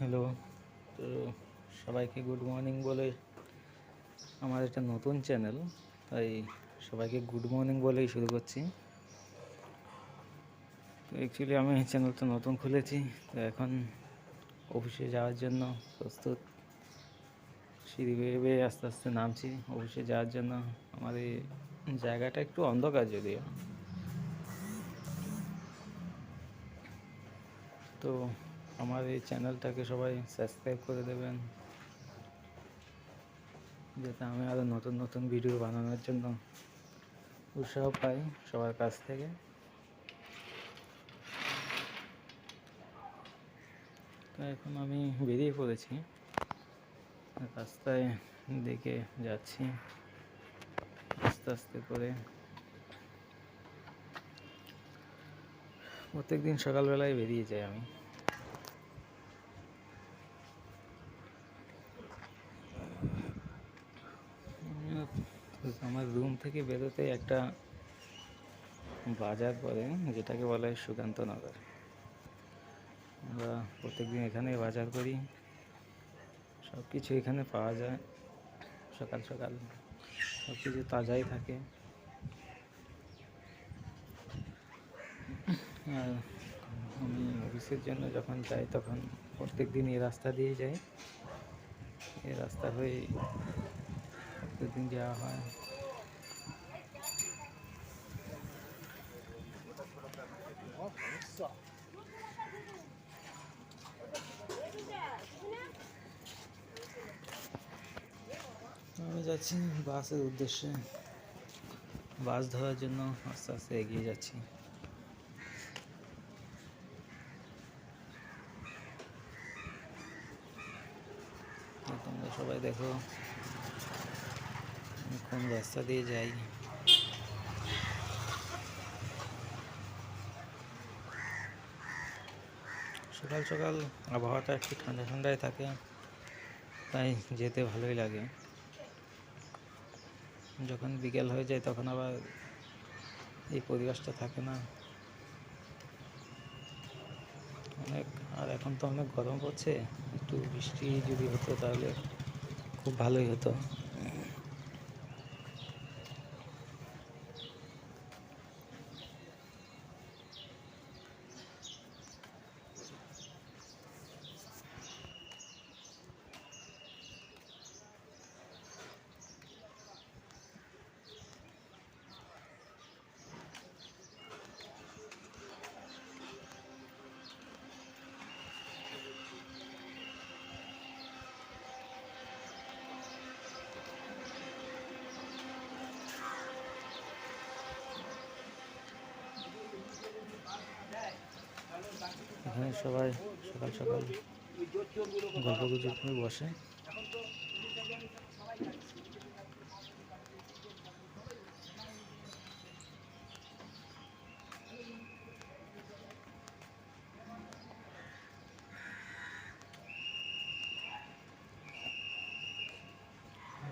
Hello. তো সবাইকে good morning বলে আমার একটা নতুন চ্যানেল, তাই সবাইকে গুড মর্নিং বলেই শুরু করছি। তো অ্যাকচুয়ালি আমি এই চ্যানেলটা নতুন খুলেছি, তো এখন অফিসে যাওয়ার জন্য প্রস্তুত। সিঁড়ি বেয়ে বেয়ে আস্তে আস্তে নামছি অফিসে যাওয়ার জন্য। আমার এই জায়গাটা একটু অন্ধকার যদিও। তো আমার এই চ্যানেলটাকে সবাই সাবস্ক্রাইব করে দেবেন, যাতে আমি আরও নতুন নতুন ভিডিও বানানোর জন্য উৎসাহ পাই সবার কাছ থেকে। তো এখন আমি বেরিয়ে পড়েছি, রাস্তায় দিকে যাচ্ছি আস্তে আস্তে করে। প্রত্যেক দিন সকালবেলায় বেরিয়ে যাই আমি। আমার রুম থেকে বেরোতে একটা বাজার পড়ে, যেটাকে বলা হয় সুকান্তনগর। আমরা প্রত্যেক দিন এখানে বাজার করি, সব কিছু এখানে পাওয়া যায়। সকাল সকাল সব কিছু তাজাই থাকে। আর আমি অফিসের জন্য যখন যাই তখন প্রত্যেক দিন এই রাস্তা দিয়ে যাই। এই রাস্তা হয়ে প্রত্যেকদিন যাওয়া হয়। আমি যাচ্ছি বাসের উদ্দেশ্যে, বাস ধরার জন্য আস্তে আস্তে এগিয়ে যাচ্ছি। তোমরা সবাই দেখো কোন রাস্তা দিয়ে যাই। সকাল সকাল আবহাওয়াটা একটু ঠান্ডা ঠান্ডায় থাকে, তাই যেতে ভালোই লাগে। যখন বিকেল হয়ে যায় তখন আবার এই পরিবেশটা থাকে না অনেক। আর এখন তো অনেক গরম পড়ছে, একটু বৃষ্টি যদি হতো তাহলে খুব ভালোই হতো। এখানে সবাই সকাল সকাল গল্প গুজব করে বসে।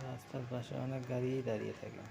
রাস্তার পাশে অনেক গাড়িই দাঁড়িয়ে থাকে।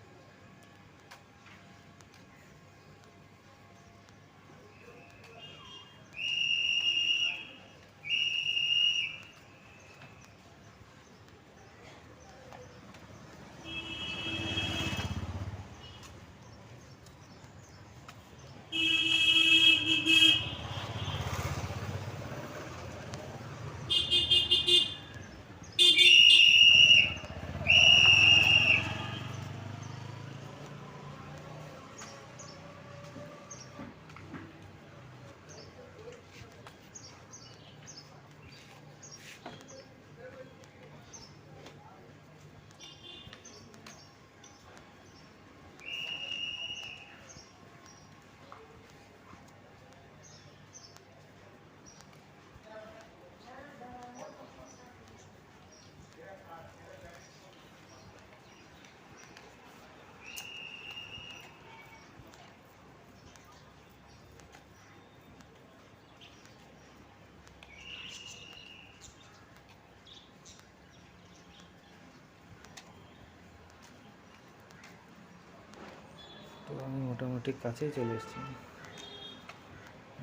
তো আমি মোটামুটি কাছেই চলে এসেছি,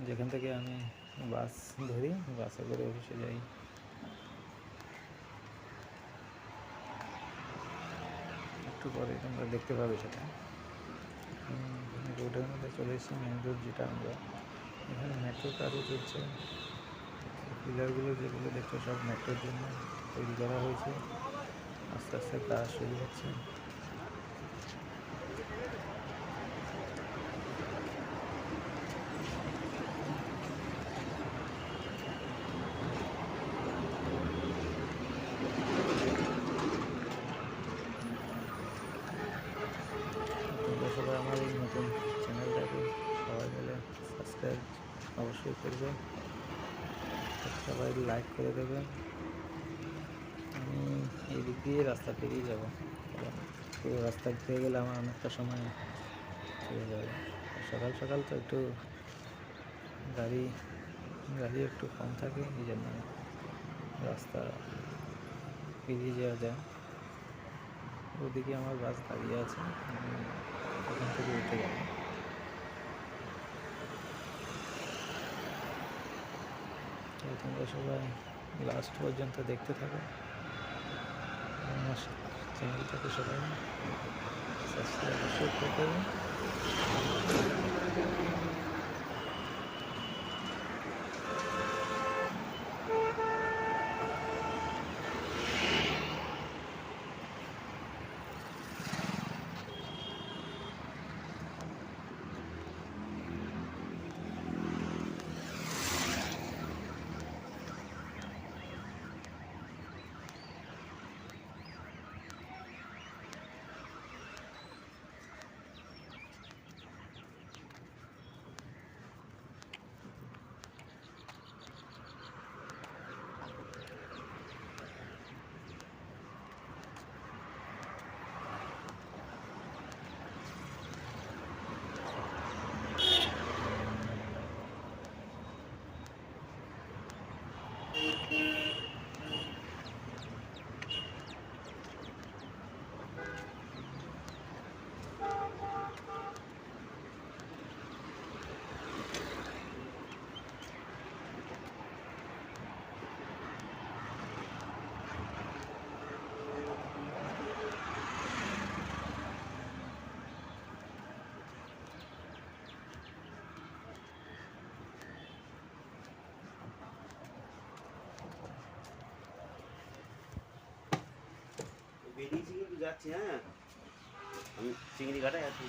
যেখান থেকে আমি বাস ধরি, বাসে করে অফিসে যাই। একটু পরে তোমরা দেখতে পাবে সেটা। রোডের মধ্যে চলে এসেছি, মেন রোড যেটা আমরা, এখানে মেট্রো কাজও চলছে। পিলারগুলো যেগুলো দেখছো সব মেট্রোর জন্য তৈরি করা হয়েছে, আস্তে আস্তে কাজ শুরু হচ্ছে। তোমরা সবাই আমার এই নতুন চ্যানেলটাকে সবাই মিলে সাবস্ক্রাইব অবশ্যই করবে, সবাই লাইক করে দেবে। আমি এই দিক দিয়ে রাস্তা পেরিয়ে যাব, কারণ পুরো রাস্তা ঘুরে গেলে আমার অনেকটা সময় চলে যাবে। সকাল সকাল তো একটু গাড়ি গাড়ি একটু কম থাকে, এই জন্য রাস্তা পেরিয়ে যাওয়া যায়। ওদিকে আমার বাস দাঁড়িয়ে আছে, আমি ওখান থেকে উঠে যাব। তো তোমরা সবাই লাস্ট পর্যন্ত দেখতে থাকো, আমার চ্যানেলটাকে সবাই সাবস্ক্রাইব অবশ্যই করে দেবে। বেরিয়েছি কিন্তু যাচ্ছি। হ্যাঁ, আমি চিংড়ি ঘাটায় আছি।